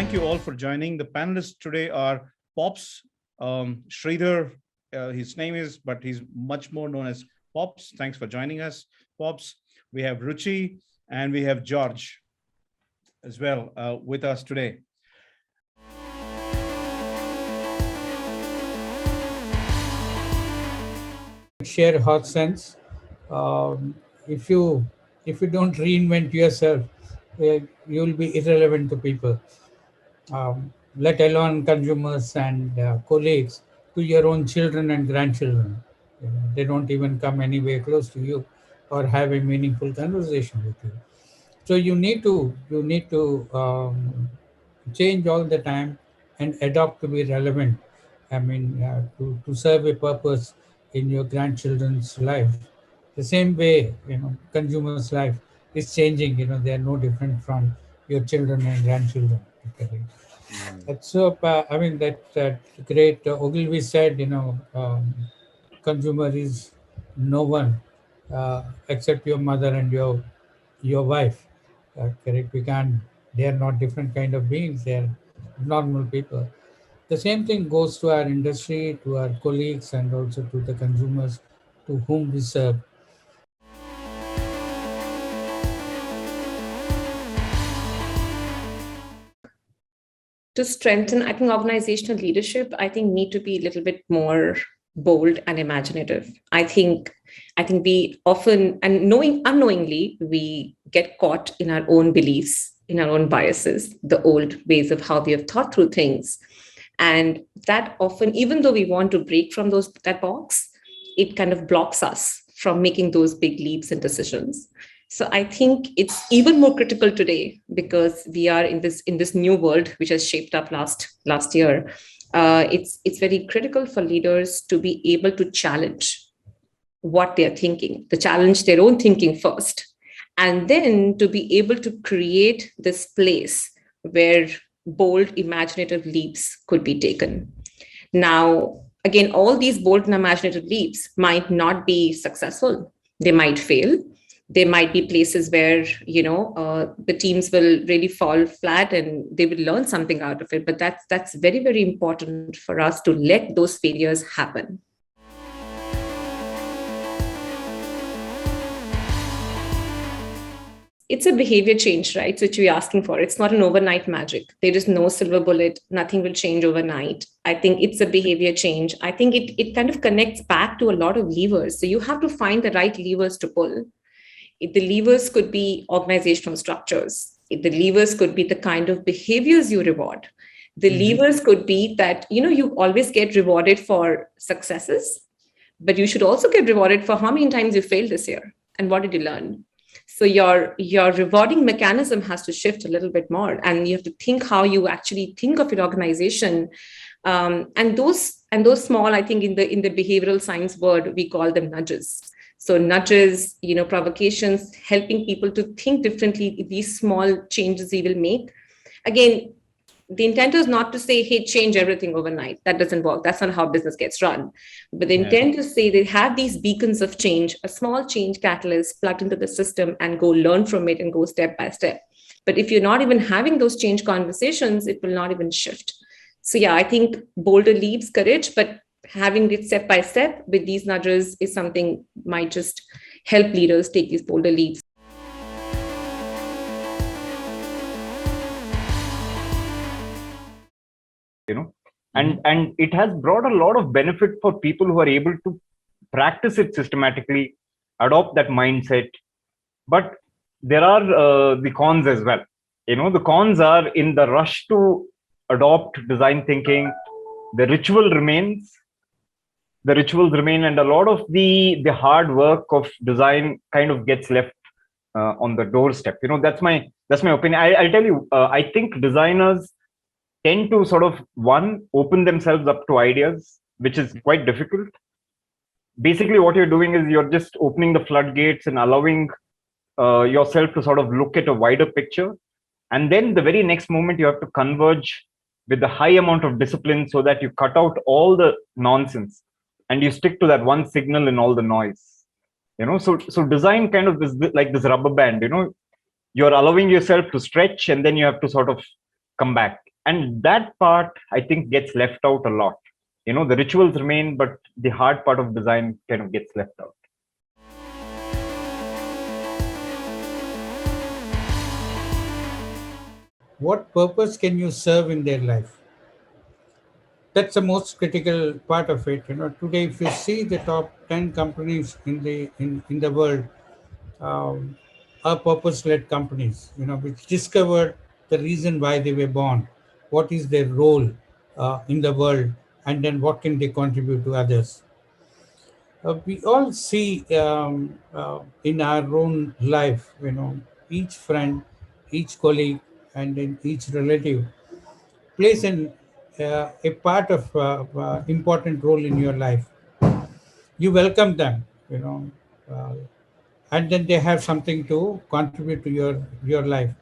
Thank you all for joining. The panelists today are Pops, Shridhar, his name is, but he's much more known as Pops. Thanks for joining us, Pops. We have Ruchi and we have George as well with us today. Share a hot sense. If you don't reinvent yourself, you will be irrelevant to people, let alone consumers and colleagues, to your own children and grandchildren. They don't even come anywhere close to you or have a meaningful conversation with you. So you need to change all the time and adopt to be relevant. I mean, to serve a purpose in your grandchildren's life. The same way, consumers' life is changing. They are no different from your children and grandchildren. Okay. So, I mean, that great Ogilvy said, consumer is no one except your mother and your wife. Correct? We can't. They are not different kind of beings. They are normal people. The same thing goes to our industry, to our colleagues, and also to the consumers to whom we serve. To strengthen, I think, organizational leadership, I think need to be a little bit more bold and imaginative. I think we often, and unknowingly, we get caught in our own beliefs, in our own biases, the old ways of how we have thought through things. And that often, even though we want to break from that box, it kind of blocks us from making those big leaps and decisions. So I think it's even more critical today because we are in this new world which has shaped up last year. It's very critical for leaders to be able to challenge what they're thinking, to challenge their own thinking first, and then to be able to create this place where bold, imaginative leaps could be taken. Now, again, all these bold and imaginative leaps might not be successful. They might fail. There might be places where, the teams will really fall flat and they will learn something out of it. But that's very, very important for us to let those failures happen. It's a behavior change, right? Which we're asking for. It's not an overnight magic. There is no silver bullet. Nothing will change overnight. I think it's a behavior change. I think it kind of connects back to a lot of levers. So you have to find the right levers to pull. The levers could be organizational structures. The levers could be the kind of behaviors you reward. The levers could be that, you always get rewarded for successes, but you should also get rewarded for how many times you failed this year and what did you learn. So your rewarding mechanism has to shift a little bit more, and you have to think how you actually think of your organization. And those small, I think in the behavioral science word, we call them nudges. So nudges, provocations, helping people to think differently, these small changes we will make. Again, the intent is not to say, hey, change everything overnight. That doesn't work. That's not how business gets run. But the intent is to say they have these beacons of change, a small change catalyst plugged into the system and go learn from it and go step by step. But if you're not even having those change conversations, it will not even shift. So yeah, I think bolder leaps, courage, but having it step by step with these nudges is something might just help leaders take these bolder leaps. And it has brought a lot of benefit for people who are able to practice it systematically, adopt that mindset. But there are the cons as well. The cons are in the rush to adopt design thinking. The rituals remain, and a lot of the hard work of design kind of gets left on the doorstep. That's my opinion. I'll tell you, I think designers tend to sort of, open themselves up to ideas, which is quite difficult. Basically, what you're doing is you're just opening the floodgates and allowing yourself to sort of look at a wider picture. And then the very next moment, you have to converge with a high amount of discipline so that you cut out all the nonsense and you stick to that one signal in all the noise. So design kind of is like this rubber band. You're allowing yourself to stretch and then you have to sort of come back. And that part, I think, gets left out a lot. The rituals remain, but the hard part of design kind of gets left out. What purpose can you serve in their life? That's the most critical part of it. Today, if you see the top 10 companies in the world, um, are purpose-led companies, which discovered the reason why they were born, what is their role in the world, and then what can they contribute to others. We all see in our own life, each friend, each colleague, and then each relative plays a part of important role in your life. You welcome them, uh, and then they have something to contribute to your life.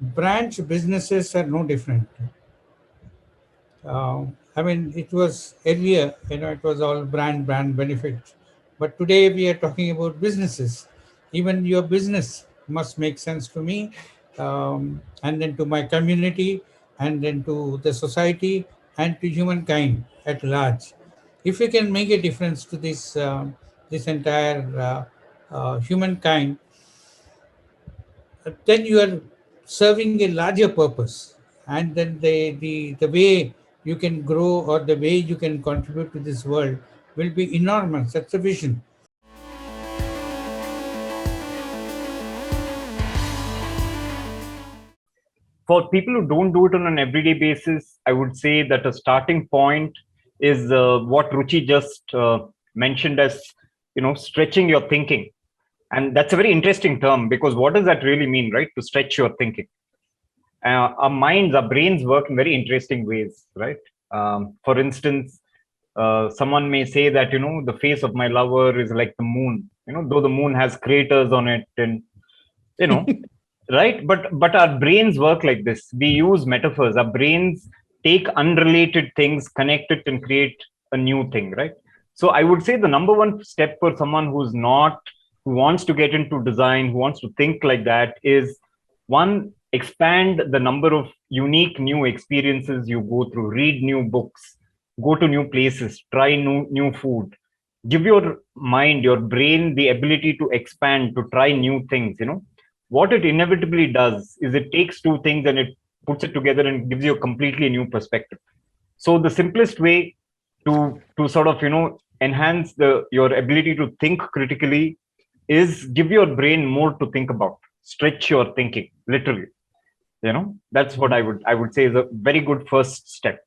Branch businesses are no different. I mean, it was earlier, it was all brand benefits. But today we are talking about businesses. Even your business must make sense to me, and then to my community, and then to the society, and to humankind at large. If you can make a difference to this entire humankind, then you are serving a larger purpose, and then the way you can grow or the way you can contribute to this world will be enormous. That's a vision. For people who don't do it on an everyday basis, I would say that a starting point is what Ruchi just mentioned as, stretching your thinking. And that's a very interesting term, because what does that really mean, right? To stretch your thinking. Our brains work in very interesting ways, right? For instance, someone may say that, the face of my lover is like the moon, though the moon has craters on it, and, right? But our brains work like this. We use metaphors. Our brains take unrelated things, connect it, and create a new thing, right? So I would say the number one step for someone who wants to get into design, who wants to think like that, is one, expand the number of unique new experiences you go through. Read new books, go to new places, try new food. Give your mind, your brain, the ability to expand, to try new things. What it inevitably does is it takes two things and it puts it together and gives you a completely new perspective. So the simplest way to sort of enhance your ability to think critically is give your brain more to think about. Stretch your thinking, literally. That's what I would say is a very good first step.